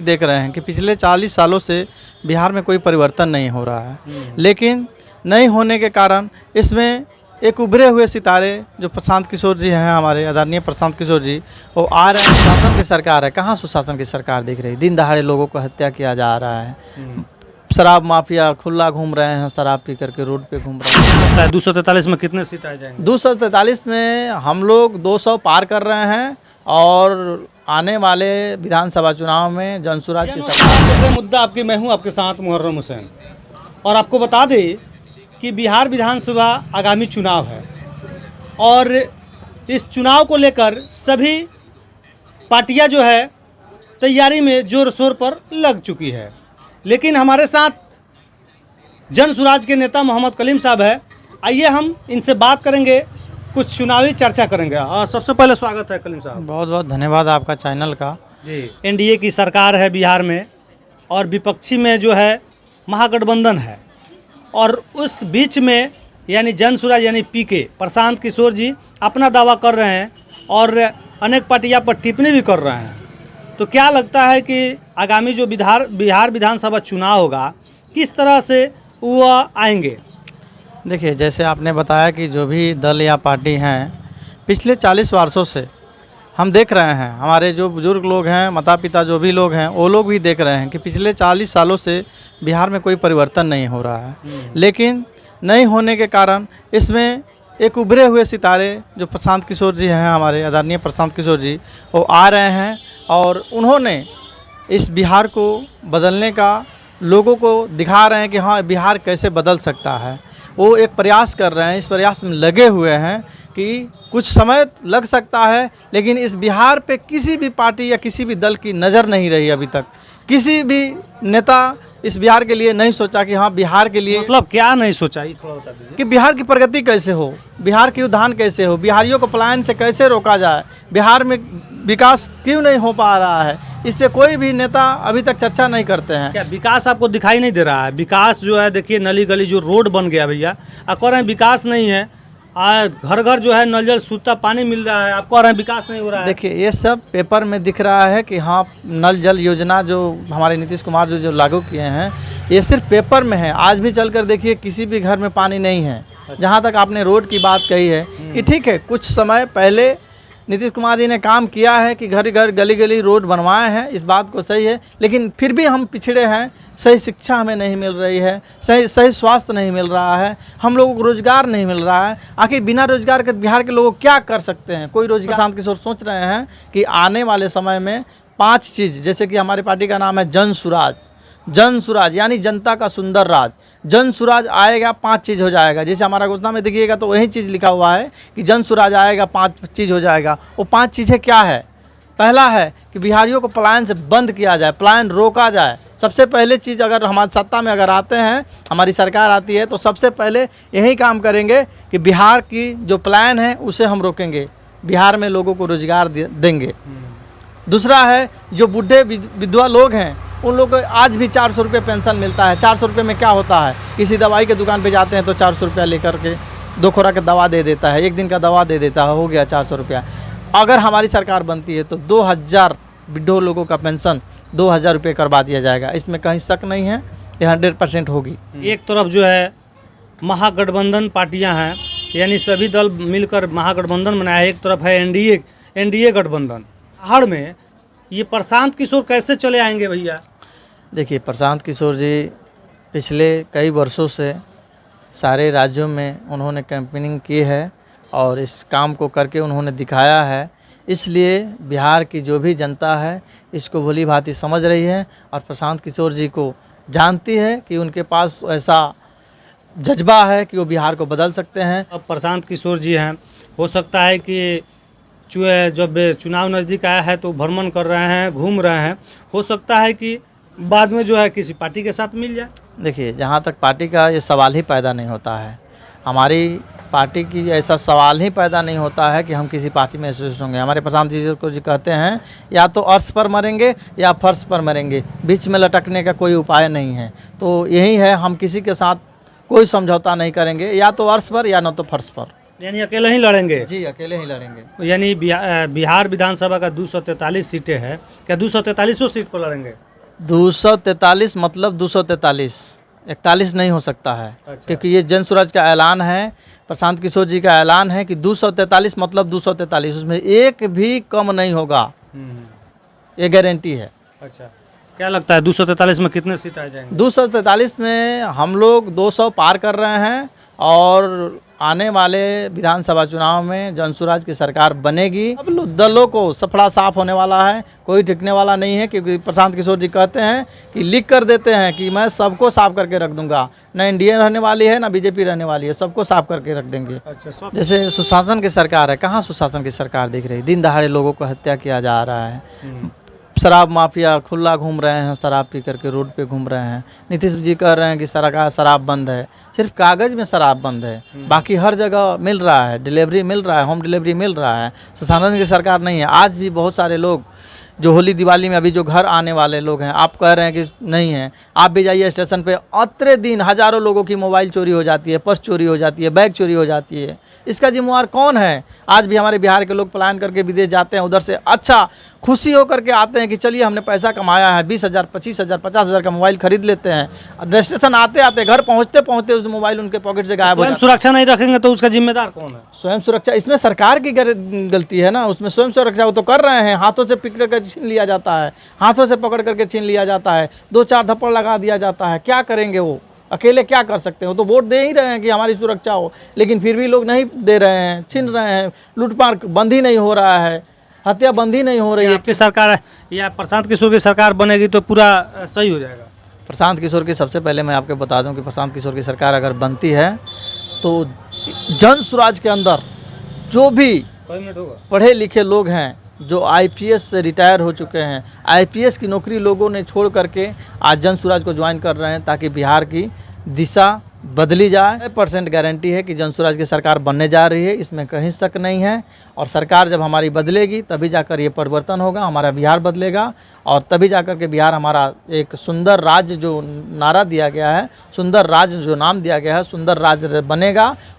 देख रहे हैं कि पिछले 40 सालों से बिहार में कोई परिवर्तन नहीं हो रहा है, लेकिन नहीं होने के कारण इसमें एक उभरे हुए सितारे जो प्रशांत किशोर जी हैं, हमारे आदरणीय प्रशांत किशोर जी, वो आ रहे हैं। सुशासन की सरकार है, कहाँ सुशासन की सरकार दिख रही? दिन दहाड़े लोगों को हत्या किया जा रहा है, शराब माफिया खुला घूम रहे हैं, शराब पी करके रोड पे घूम रहे हैं। 243 में कितने सीट आ जाएंगे? 243 में हम लोग 200 पार कर रहे हैं और आने वाले विधानसभा चुनाव में जनसुराज की सरकार। मुद्दा आपकी मैं हूँ आपके साथ मुहर्रम हुसैन, और आपको बता दें कि बिहार विधानसभा आगामी चुनाव है और इस चुनाव को लेकर सभी पार्टियां जो है तैयारी में जोर शोर पर लग चुकी है। लेकिन हमारे साथ जनसुराज के नेता मोहम्मद कलीम साहब है, आइए हम इनसे बात करेंगे, कुछ चुनावी चर्चा करेंगे। सबसे पहले स्वागत है कलीम साहब। बहुत बहुत धन्यवाद आपका चैनल का। जी, एनडीए की सरकार है बिहार में और विपक्षी में जो है महागठबंधन है, और उस बीच में यानी जनसुराज यानी पीके प्रशांत किशोर जी अपना दावा कर रहे हैं और अनेक पार्टियां पर टिप्पणी भी कर रहे हैं। तो क्या लगता है कि आगामी जो बिहार विधानसभा चुनाव होगा किस तरह से वो आएंगे? देखिए, जैसे आपने बताया कि जो भी दल या पार्टी हैं, पिछले 40 वर्षों से हम देख रहे हैं, हमारे जो बुजुर्ग लोग हैं, माता पिता जो भी लोग हैं, वो लोग भी देख रहे हैं कि पिछले 40 सालों से बिहार में कोई परिवर्तन नहीं हो रहा है, लेकिन नहीं होने के कारण इसमें एक उभरे हुए सितारे जो प्रशांत किशोर जी हैं, हमारे आदरणीय प्रशांत किशोर जी, वो आ रहे हैं और उन्होंने इस बिहार को बदलने का लोगों को दिखा रहे हैं कि हाँ, बिहार कैसे बदल सकता है। वो एक प्रयास कर रहे हैं, इस प्रयास में लगे हुए हैं कि कुछ समय लग सकता है, लेकिन इस बिहार पे किसी भी पार्टी या किसी भी दल की नज़र नहीं रही अभी तक। किसी भी नेता इस बिहार के लिए नहीं सोचा कि हाँ, बिहार के लिए मतलब क्या नहीं सोचा, ये थोड़ा बता दीजिए। कि बिहार की प्रगति कैसे हो, बिहार की उद्धान कैसे हो, बिहारियों को पलायन से कैसे रोका जाए, बिहार में विकास क्यों नहीं हो पा रहा है, इस पर कोई भी नेता अभी तक चर्चा नहीं करते हैं। क्या विकास आपको दिखाई नहीं दे रहा है? विकास जो है, देखिए नली गली जो रोड बन गया भैया, आप कह रहे हैं विकास नहीं है। घर घर जो है नल जल शुद्ध पानी मिल रहा है, आप कह रहे हैं विकास नहीं हो रहा है। देखिए, ये सब पेपर में दिख रहा है कि हाँ, नल जल योजना जो हमारे नीतीश कुमार जो लागू किए हैं, ये सिर्फ पेपर में है। आज भी चलकर देखिए, किसी भी घर में पानी नहीं है। जहाँ तक आपने रोड की बात कही है, ये ठीक है, कुछ समय पहले नीतीश कुमार जी ने काम किया है कि घर घर गली गली रोड बनवाए हैं, इस बात को सही है, लेकिन फिर भी हम पिछड़े हैं। सही शिक्षा हमें नहीं मिल रही है, सही स्वास्थ्य नहीं मिल रहा है, हम लोगों को रोजगार नहीं मिल रहा है। आखिर बिना रोजगार के बिहार के लोग क्या कर सकते हैं? कोई रोजगार। प्रशांत किशोर सोच रहे हैं कि आने वाले समय में 5 चीज़, जैसे कि हमारी पार्टी का नाम है जनसुराज, जनसुराज यानी जनता का सुंदर राज। जनसुराज आएगा, 5 चीज़ हो जाएगा। जैसे हमारा घोषणा में देखिएगा तो वही चीज़ लिखा हुआ है कि जनसुराज आएगा, 5 चीज़ हो जाएगा। वो 5 चीज़ें क्या है? पहला है कि बिहारियों को पलायन से बंद किया जाए, पलायन रोका जाए। सबसे पहले चीज़, अगर हमारी सत्ता में अगर आते हैं, हमारी सरकार आती है, तो सबसे पहले यही काम करेंगे कि बिहार की जो पलायन है उसे हम रोकेंगे, बिहार में लोगों को रोजगार देंगे। दूसरा है, जो बूढ़े विधवा लोग हैं, उन लोग को आज भी 400 रुपये पेंशन मिलता है। 400 रुपये में क्या होता है? किसी दवाई के दुकान पे जाते हैं तो 400 रुपया लेकर के 2 खुराक की दवा दे देता है, 1 दिन का दवा दे देता है, हो गया 400 रुपया। अगर हमारी सरकार बनती है तो 2000 विधवा लोगों का पेंशन 2000 रुपये करवा दिया जाएगा। इसमें कहीं शक नहीं है, ये 100% होगी। एक तरफ जो है महागठबंधन पार्टियां हैं, यानी सभी दल मिलकर महागठबंधन बनाया है, एक तरफ है एनडीए गठबंधन। बिहार में ये प्रशांत किशोर कैसे चले आएंगे भैया? देखिए, प्रशांत किशोर जी पिछले कई वर्षों से सारे राज्यों में उन्होंने कैंपेनिंग की है और इस काम को करके उन्होंने दिखाया है। इसलिए बिहार की जो भी जनता है इसको भली भांति समझ रही है और प्रशांत किशोर जी को जानती है कि उनके पास ऐसा जज्बा है कि वो बिहार को बदल सकते हैं। अब प्रशांत किशोर जी हैं, हो सकता है कि जब चुनाव नज़दीक आया है तो भ्रमण कर रहे हैं, घूम रहे हैं, हो सकता है कि बाद में जो है किसी पार्टी के साथ मिल जाए। देखिए, जहाँ तक पार्टी का ये सवाल ही पैदा नहीं होता है, हमारी पार्टी की ऐसा सवाल ही पैदा नहीं होता है कि हम किसी पार्टी में एसोसिएट होंगे। हमारे प्रशांत जी को जी कहते हैं, या तो अर्श पर मरेंगे या फर्श पर मरेंगे, बीच में लटकने का कोई उपाय नहीं है। तो यही है, हम किसी के साथ कोई समझौता नहीं करेंगे, या तो अर्श पर या न तो फर्श पर। यानी अकेले ही लड़ेंगे? जी, अकेले ही लड़ेंगे। यानी बिहार विधानसभा का 243 सीटें हैं, क्या 243 सीट पर लड़ेंगे? 243 मतलब 243, 41 नहीं हो सकता है। अच्छा। क्योंकि ये जन स्वराज का ऐलान है, प्रशांत किशोर जी का ऐलान है कि 243 मतलब 243, उसमें एक भी कम नहीं होगा, ये गारंटी है। अच्छा, क्या लगता है 243 में कितने सीट आ जाएंगे? 243 में हम लोग 200 पार कर रहे हैं और आने वाले विधानसभा चुनाव में जन स्वराज की सरकार बनेगी। अब दलों को सफड़ा साफ होने वाला है, कोई टिकने वाला नहीं है, क्योंकि प्रशांत किशोर जी कहते हैं कि लिख कर देते हैं कि मैं सबको साफ करके रख दूंगा, न एनडीए रहने वाली है न बीजेपी रहने वाली है, सबको साफ करके रख देंगे। अच्छा, जैसे सुशासन की सरकार है, कहाँ सुशासन की सरकार दिख रही? दिन दहाड़े लोगों को हत्या किया जा रहा है, शराब माफिया खुला घूम रहे हैं, शराब पी करके रोड पे घूम रहे हैं। नीतीश जी कह रहे हैं कि सरकार शराब बंद है, सिर्फ कागज़ में शराब बंद है, बाकी हर जगह मिल रहा है, डिलीवरी मिल रहा है, होम डिलीवरी मिल रहा है। सुशासन की सरकार नहीं है। आज भी बहुत सारे लोग जो होली दिवाली में अभी जो घर आने वाले लोग हैं, आप कह रहे हैं कि नहीं है, आप भी जाइए स्टेशन पे, अतरे दिन हज़ारों लोगों की मोबाइल चोरी हो जाती है, पर्स चोरी हो जाती है, बैग चोरी हो जाती है। इसका जिम्मेवार कौन है? आज भी हमारे बिहार के लोग पलायन करके विदेश जाते हैं, उधर से अच्छा खुशी होकर के आते हैं कि चलिए हमने पैसा कमाया है, 20,000 25,000 50,000 का मोबाइल खरीद लेते हैं। स्टेशन आते आते घर पहुंचते पहुंचते उस मोबाइल उनके पॉकेट से गायब हो स्वयं जाता है। सुरक्षा नहीं रखेंगे तो उसका जिम्मेदार कौन है? स्वयं सुरक्षा इसमें सरकार की गलती है ना, उसमें स्वयं सुरक्षा वो तो कर रहे हैं, हाथों से पकड़ कर छीन लिया जाता है, हाथों से पकड़ करके छीन लिया जाता है, 2-4 थप्पड़ लगा दिया जाता है। क्या करेंगे वो? अकेले क्या कर सकते हैं? वो तो वोट दे ही रहे हैं कि हमारी सुरक्षा हो, लेकिन फिर भी लोग नहीं दे रहे हैं, छीन रहे हैं, लूटपाट बंद ही नहीं हो रहा है, हत्या बंद ही नहीं हो रही है। आपकी सरकार या प्रशांत किशोर की सरकार बनेगी तो पूरा सही हो जाएगा? प्रशांत किशोर की, सबसे पहले मैं आपको बता दूं कि प्रशांत किशोर की सरकार अगर बनती है तो जन स्वराज के अंदर जो भी पढ़े लिखे लोग हैं, जो आईपीएस से रिटायर हो चुके हैं, आईपीएस की नौकरी लोगों ने छोड़ करके आज जन स्वराज को ज्वाइन कर रहे हैं, ताकि बिहार की दिशा बदली जाए। 100% गारंटी है कि जन स्वराज की सरकार बनने जा रही है, इसमें कहीं शक नहीं है। और सरकार जब हमारी बदलेगी तभी जाकर ये परिवर्तन होगा, हमारा बिहार बदलेगा, और तभी जाकर के बिहार हमारा एक सुंदर राज्य जो नारा दिया गया है, सुंदर राज्य जो नाम दिया गया है, सुंदर राज्य बनेगा।